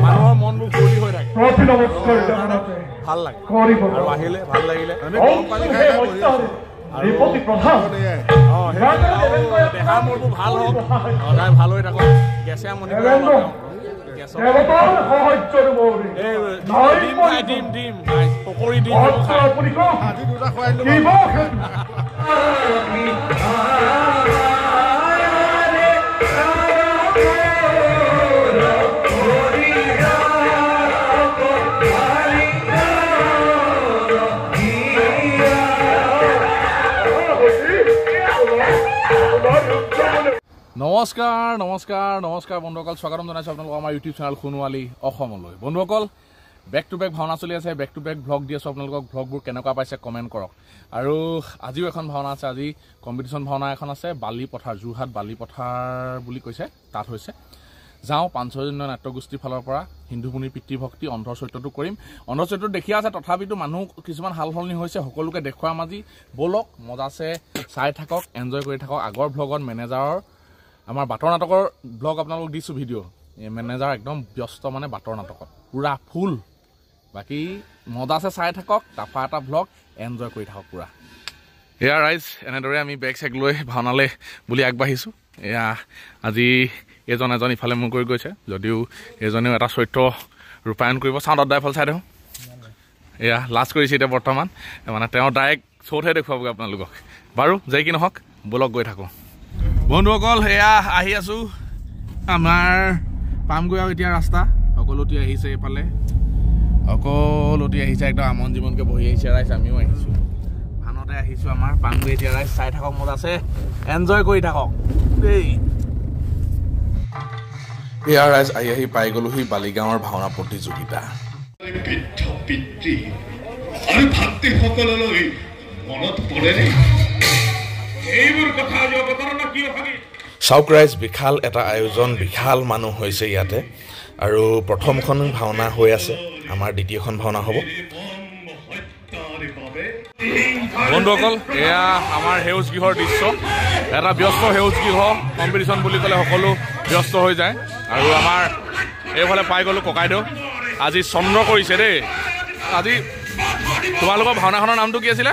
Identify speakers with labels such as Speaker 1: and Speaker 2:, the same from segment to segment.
Speaker 1: মানুহৰ মনবোৰ ফূৰ্তি হৈ থাকে ভাল লাগে আৰু আহিলে ভাল লাগিলে দেহা মূৰবোৰ ভাল হওক সদায় ভাল হৈ থাকক গেছে আমনি ডিম পকৰি ডিম খুৱাই নমস্কাৰ নমস্কাৰ নমস্কাৰ বন্ধুসকল স্বাগতম জনাইছোঁ আপোনালোকক আমাৰ ইউটিউব চেনেল সোণোৱালী অসমলৈ বন্ধুসকল বেক টু বেক ভাওনা চলি আছে বেক টু বেক ব্লগ দি আছোঁ আপোনালোকক ব্লগবোৰ কেনেকুৱা পাইছে কমেণ্ট কৰক আৰু আজিও এখন ভাওনা আছে আজি কম্পিটিশ্যন ভাওনা এখন আছে বালিপথাৰ যোৰহাট বালিপথাৰ বুলি কৈছে তাত হৈছে যাওঁ ৫-৬জনীয়া নাট্যগোষ্ঠীৰ ফালৰ পৰা হিন্দুমুনিৰ পিতৃভক্তি অন্ধ চৰিত্ৰটো কৰিম অন্ধ চৰিত্ৰটো দেখি আছে তথাপিতো মানুহ কিছুমান হাল সলনি হৈছে সকলোকে দেখুৱাম আজি ব'লক মজাছে চাই থাকক এনজয় কৰি থাকক আগৰ ব্লগত মেনেজাৰৰ আমাৰ বাটৰ নাটকৰ ব্লগ আপোনালোকক দিছোঁ ভিডিঅ' মেনেজাৰ একদম ব্যস্ত মানে বাটৰ নাটকত পুৰা ফুল বাকী মজাছে চাই থাকক তাফা এটা ব্লগ এনজয় কৰি থাকক পুৰা এয়া ৰাইজ এনেদৰে আমি বেগ চেগ লৈ ভাওনালৈ বুলি আগবাঢ়িছোঁ এয়া আজি এজন ইফালে মোৰ কৰি গৈছে যদিও এজনেও এটা চৰিত্ৰ ৰূপায়ণ কৰিব চাউণ্ডত ডাইফল চাই দেখোঁ এয়া লাজ কৰিছে এতিয়া বৰ্তমান মানে তেওঁ ডাইৰেক্ট শ্ব'তহে দেখুৱাবগৈ আপোনালোকক বাৰু যেই কি নহওক ব'লক গৈ থাকোঁ বন্ধুসকল এয়া আহি আছোঁ আমাৰ পামগৈ আৰু এতিয়া ৰাস্তা সকলোটি আহিছে এইফালে সকলোটি আহিছে একদম আমন জীৱনকৈ বহি আহিছে ৰাইজ আমিও আহিছোঁ ভানতে আহিছোঁ আমাৰ পামগৈ এতিয়া ৰাইজ চাই থাকক মজা আছে এনজয় কৰি থাকক দেই এয়া ৰাইজ আহি পাই গ'লোহি বালিগাঁৱৰ ভাওনা প্ৰতিযোগিতা চাওক ৰাইজ বিশাল এটা আয়োজন বিশাল মানুহ হৈছে ইয়াতে আৰু প্ৰথমখন ভাওনা হৈ আছে আমাৰ দ্বিতীয়খন ভাওনা হ'ব বন্ধুসকল এয়া আমাৰ সেউজ গৃহৰ দৃশ্য এটা ব্যস্ত সেউজ গৃহ কম্পিটিশ্যন বুলি ক'লে সকলো ব্যস্ত হৈ যায় আৰু আমাৰ এইফালে পাই গ'লোঁ ককাইদেউ আজি চন্দ্ৰ কৰিছে দেই আজি তোমালোকৰ ভাওনাখনৰ নামটো কি আছিলে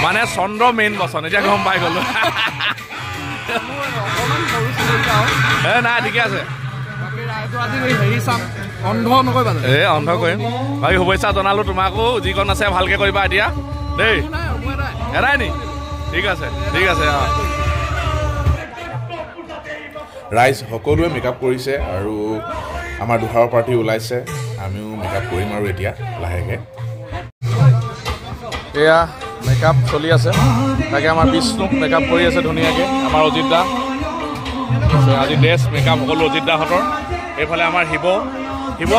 Speaker 1: মানে চন্দ্ৰ মেইন বচন এতিয়া গম পাই গ'লো নাই ঠিকে আছে অন্ধ কৰিম বাকী শুভেচ্ছা জনালোঁ তোমাকো যিকণ আছে ভালকৈ কৰিবা এতিয়া দেই এৰাই নি ঠিক আছে ৰাইজ সকলোৱে মেকআপ কৰিছে আৰু আমাৰ দুহাৰৰ পাৰ্টি ওলাইছে আমিও মেকআপ কৰিম আৰু এতিয়া লাহেকৈ এয়া মেকআপ চলি আছে তাকে আমাৰ বিষ্ণুক মেকআপ কৰি আছে ধুনীয়াকৈ আমাৰ অজিত দা আজি ড্ৰেছ মেকআপ সকলো অজিত দাহঁতৰ এইফালে আমাৰ শিৱ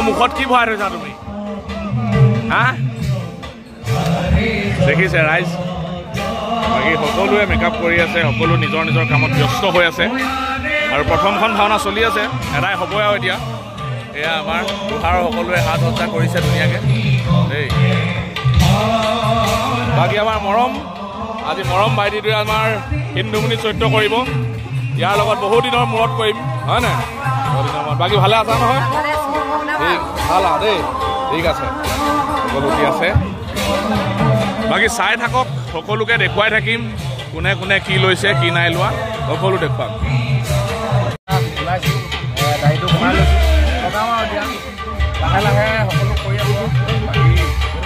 Speaker 1: মুখত কি ভৰাই থৈছা তুমি হা দেখিছে ৰাইজ বাকী সকলোৱে মেকআপ কৰি আছে সকলো নিজৰ নিজৰ কামত ব্যস্ত হৈ আছে আৰু প্ৰথমখন ভাওনা চলি আছে এদাই হ'বই আৰু এতিয়া এয়া আমাৰ দুহাৰৰ সকলোৱে হাত সজ্জা কৰিছে ধুনীয়াকৈ দেই বাকী আমাৰ আজি মৰম ভাইটিটোৱে আমাৰ হিন্দুমুনি চৰিত্ৰ কৰিব ইয়াৰ লগত বহু দিনৰ মূৰত কৰিম হয় নাই বহু দিনৰ মূৰত বাকী ভালে আছা নহয় ঠিক ভাল আৰু দেই ঠিক আছে সকলোটি আছে বাকী চাই থাকক সকলোকে দেখুৱাই থাকিম কোনে কোনে কি লৈছে কি নাই লোৱা সকলো দেখুৱাম দাড়িটো বনাই লৈছোঁ লগাম আৰু এতিয়া লাহে লাহে সকলো কৰি আছোঁ বাকী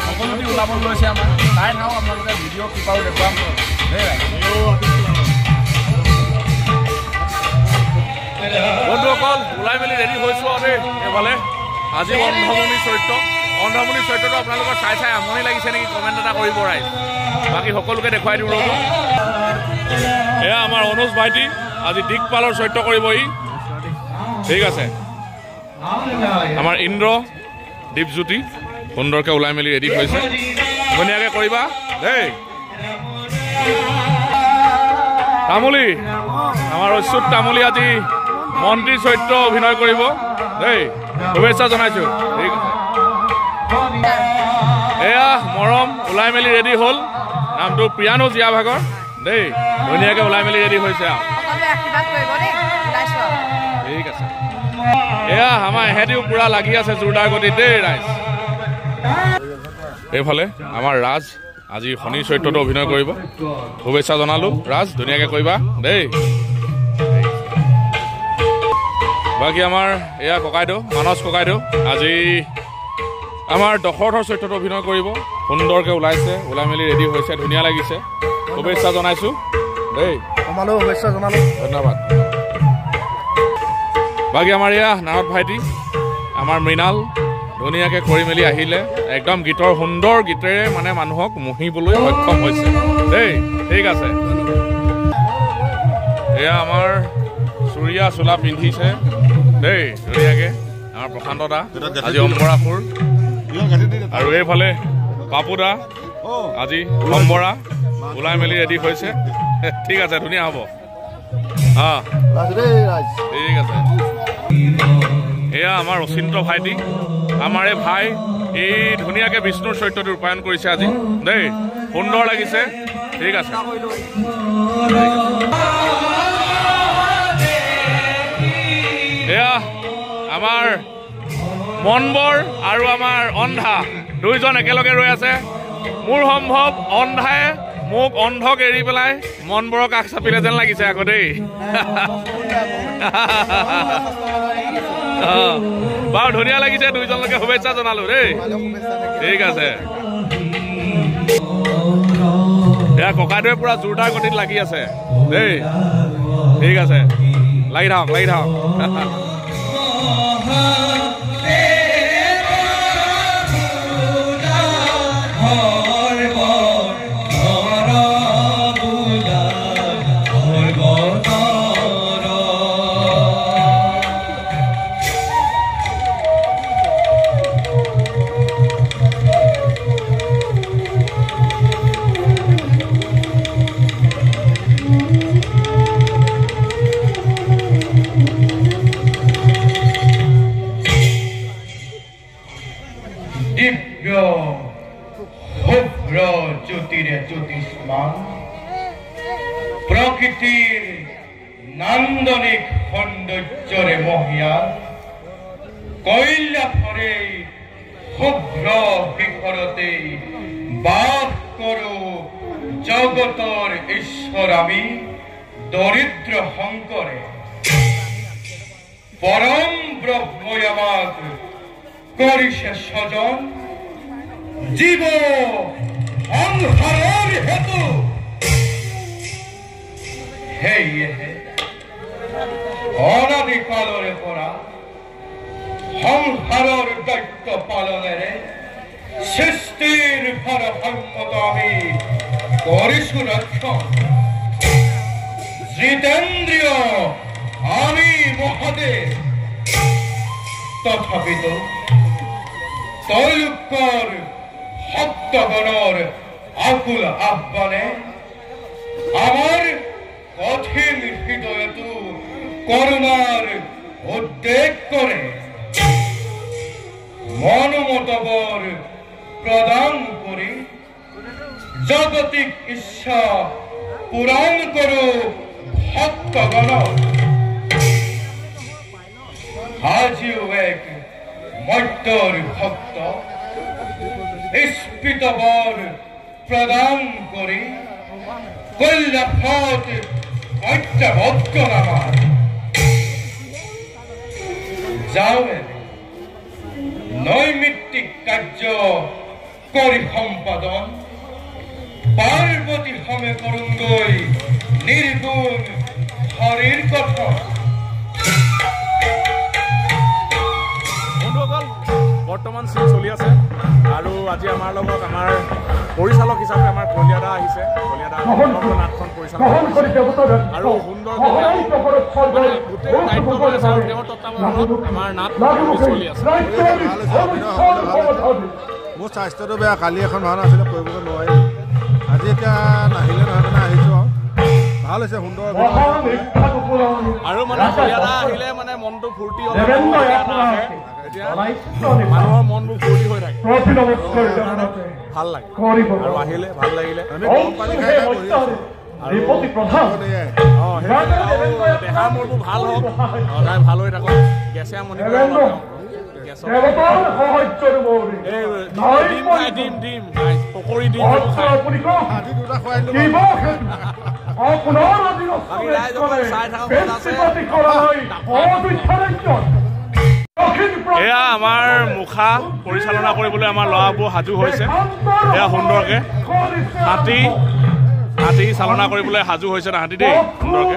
Speaker 1: সকলোটি ওলাব লৈছে আমাৰ চাই থাকক আপোনালোকে ভিডিঅ' কিবাও দেখুৱাম বন্ধুসকল ওলাই মেলি ৰেডি হৈছোঁ আৰু দেই এইফালে আজি অন্ধমুনি চৰিত্ৰটো আপোনালোকৰ চাই আমনি লাগিছে নেকি কমেণ্ট এটা কৰিব ৰাইজ বাকী সকলোকে দেখুৱাই দিওঁ ৰ'ব এয়া আমাৰ অনুজ ভাইটি আজি দিগপালৰ চৰিত্ৰ কৰিব ই ঠিক আছে আমাৰ ইন্দ্ৰ দীপজ্যোতি সুন্দৰকৈ ওলাই মেলি ৰেডি হৈছে ধুনীয়াকৈ কৰিবা দেই তামুলী আমাৰ অচ্যুত তামুলী আজি মন্ত্ৰী চৰিত্ৰ অভিনয় কৰিব দেই শুভেচ্ছা জনাইছোঁ ঠিক আছে এয়া মৰম ওলাই মেলি ৰেডি হ'ল নামটো প্ৰিয়ানু জীয়া ভাগৰ দেই ধুনীয়াকৈ ওলাই মেলি ৰেডি হৈছে আৰু ঠিক আছে এয়া আমাৰ এহেঁতিও পুৰা লাগি আছে জোৰদাৰ গতিত দেই ৰাইজ এইফালে আমাৰ ৰাজ আজি শনি চৰিত্ৰটো অভিনয় কৰিব শুভেচ্ছা জনালো ৰাজ ধুনীয়াকৈ কৰিবা দেই বাকী আমাৰ এয়া ককাইদেউ মানস ককাইদেউ আজি আমাৰ দশৰথৰ চৰিত্ৰটো অভিনয় কৰিব সুন্দৰকৈ ওলাইছে ওলাই মেলি ৰেডি হৈছে ধুনীয়া লাগিছে শুভেচ্ছা জনাইছোঁ দেই
Speaker 2: আমালৈও শুভেচ্ছা জনালোঁ
Speaker 1: ধন্যবাদ বাকী আমাৰ এয়া নাৰদ ভাইটি আমাৰ মৃণাল ধুনীয়াকৈ কৰি মেলি আহিলে একদম গীতৰ সুন্দৰ গীতেৰে মানে মানুহক মুহিবলৈ সক্ষম হৈছে দেই ঠিক আছে এয়া আমাৰ চুৰীয়া চোলা পিন্ধিছে দেই ধুনীয়াকৈ আমাৰ প্ৰশান্ত দা আজি অম্বৰা সুৰ আৰু এইফালে পাপু দা আজি অম্বৰা ওলাই মেলি ৰেডি হৈছে ঠিক আছে ধুনীয়া হ'ব ঠিক আছে এয়া আমাৰ অচিন্ত ভাইটি আমাৰ এই ভাই এই ধুনীয়াকৈ বিষ্ণুৰ চৰিত্ৰটো ৰূপায়ণ কৰিছে আজি দেই সুন্দৰ লাগিছে ঠিক আছে এয়া আমাৰ মনবৰ আৰু আমাৰ অন্ধা দুইজন একেলগে ৰৈ আছে মোৰ সম্ভৱ অন্ধাই মোক অন্ধক এৰি পেলাই মনবৰৰ কাষ চাপিলে যেন লাগিছে আকৌ দেই বাৰু ধুনীয়া লাগিছে দুইজনলৈকে শুভেচ্ছা জনালো দেই ঠিক আছে এয়া ককাইদেৱে পুৰা জোৰদাৰ গতিত লাগি আছে দেই ঠিক আছে লাগি থাকক
Speaker 3: প্রকৃতির নান্দনিক সৌন্দর্যরে মহিয়া কৈলা ফরে শুভ্র শিখরতে বাস করো জগতর ঈশ্বর আমি দরিদ্র শঙ্করে পরম ব্রহ্মই আমাক করিছে স্বজন জীব সংসারের হেতু অনাদিকালরে পরা সংসারের দায়িত্ব পালনের সৃষ্টির ভারসাম্যত আমি করিছু রক্ষণ জিতেন্দ্রিয় আমি মহাদেব তথাপিত তৈলুকর ভক্তগণর আকুল আহ্বানে আমার কঠিন হৃদয়তু করুণার উদ্বেগ করে মনোমতবর প্রদান করি জাগতিক ইচ্ছা পূরণ করো ভক্তগণ আজিও এক মর্ত্যর ভক্ত স্ফীতবর প্রদান করি কল্যাফত অত্যবদ্ধ নামার যাওয়ে নৈমিত্তিক কার্য করি সম্পাদন পার্বতী হমে করুঙ্গই নির্গুণ হরির কথন
Speaker 1: বৰ্তমান চিন চলি আছে আৰু আজি আমাৰ লগত আমাৰ পৰিচালক হিচাপে আমাৰ কলিয়াদা আহিছে কলিয়াদা নাটখন পৰিচালক আৰু সুন্দৰকৈ গোটেই দায়িত্ব লৈ আছে আৰু তেওঁৰ তত্ত্বাৱধানত আমাৰ নাট চলি আছে
Speaker 2: মোৰ স্বাস্থ্যটো বেয়া কালি এখন ভাওনা আছিলে কৰিবলৈ নোৱাৰিলোঁ আজি এতিয়া নাহিলে নহয় মানে আহিছোঁ ভাল হৈছে সুন্দৰ
Speaker 1: আৰু মানে কলিয়াদা আহিলে মানে মনটো ফূৰ্তি মানুহৰ মনবোৰ ফূৰ্তি হৈ থাকে ভাল লাগে আৰু আহিলে ভাল লাগিলে আমি গৰম পানী খাই দেহা মোৰবোৰ ভাল হওক সদায় ভাল হৈ থাকক গেছে আমনি ডিম পকৰি ডিম খাই
Speaker 2: হাতী দুটা খুৱাই দিলো
Speaker 1: এয়া আমাৰ মুখা পৰিচালনা কৰিবলৈ আমাৰ ল'ৰাবোৰ সাজু হৈছে এয়া সুন্দৰকে হাতী চালনা কৰিবলৈ সাজু হৈছে না হাতী দেই সুন্দৰকে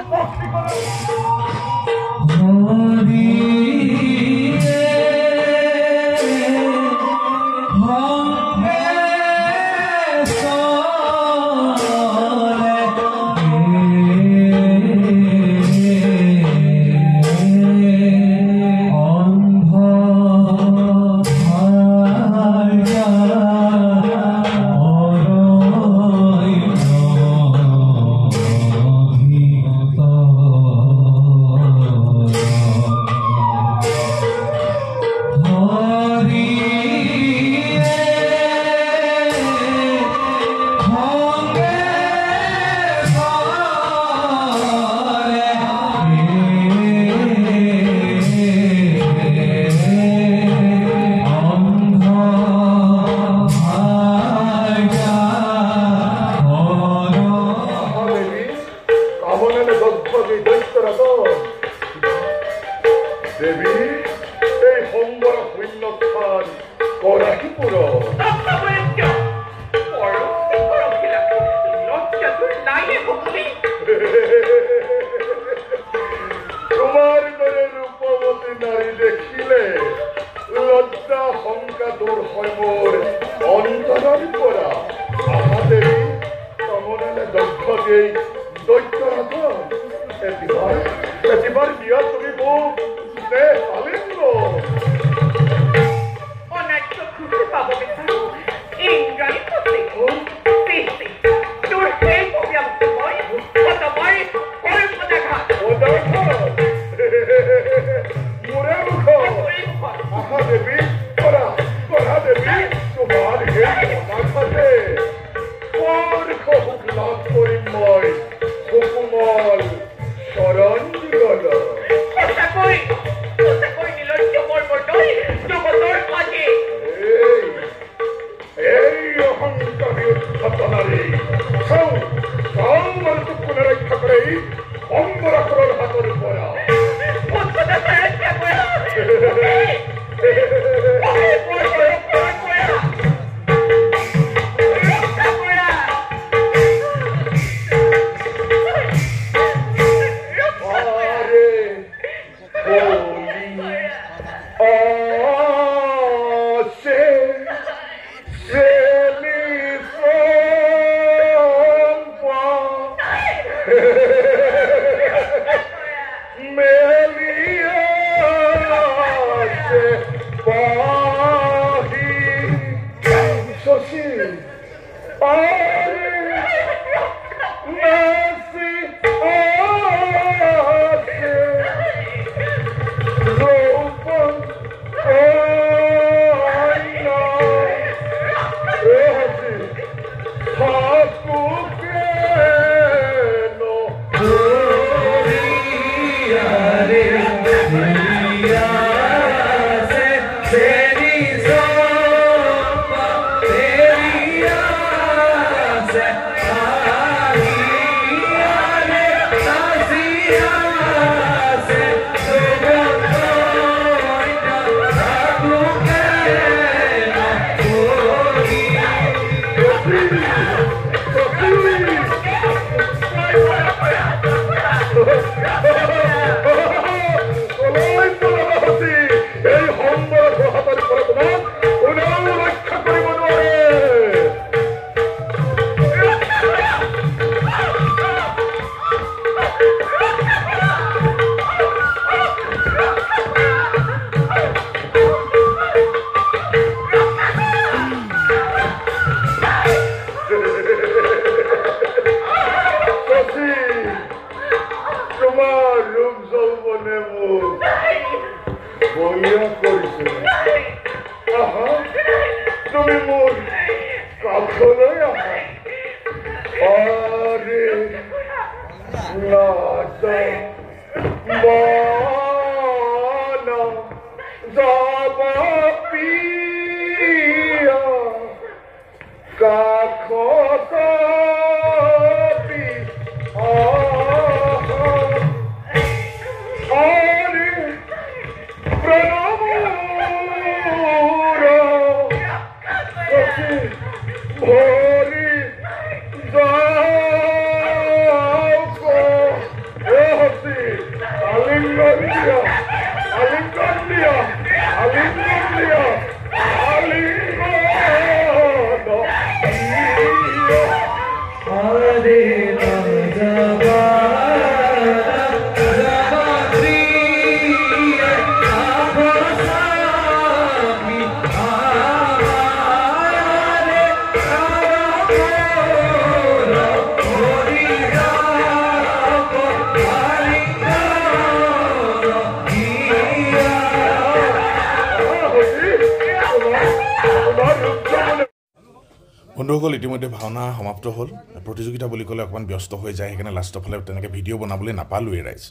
Speaker 1: বন্ধুসকল ইতিমধ্যে ভাওনা সমাপ্ত হ'ল প্ৰতিযোগিতা বুলি ক'লে অকণমান ব্যস্ত হৈ যায় সেইকাৰণে লাষ্টৰ ফালে তেনেকৈ ভিডিঅ' বনাবলৈ নাপালোঁৱেই ৰাইজ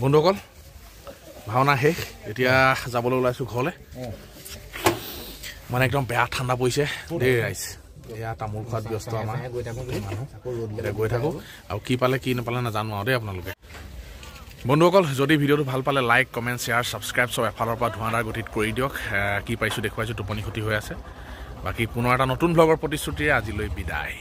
Speaker 1: বন্ধুসকল ভাওনা শেষ এতিয়া যাবলৈ ওলাইছোঁ ঘৰলৈ মানে একদম বেয়া ঠাণ্ডা পৰিছে দেই ৰাইজ এয়া তামোল খোৱাত ব্যস্ত আমাৰ এতিয়া গৈ থাকোঁ আৰু কি পালে কি নাপালে নাজানো আৰু দেই আপোনালোকে বন্ধুসকল যদি ভিডিঅ'টো ভাল পালে লাইক কমেণ্ট শ্বেয়াৰ ছাবস্ক্ৰাইব চব এফালৰ পৰা ধোঁৱাদাৰ গতিত কৰি দিয়ক কি পাইছোঁ দেখুৱাইছোঁ টোপনি ক্ষতি হৈ আছে বাকী পুনৰ এটা নতুন ভ্লগৰ প্ৰতিশ্ৰুতিৰে আজিলৈ বিদায়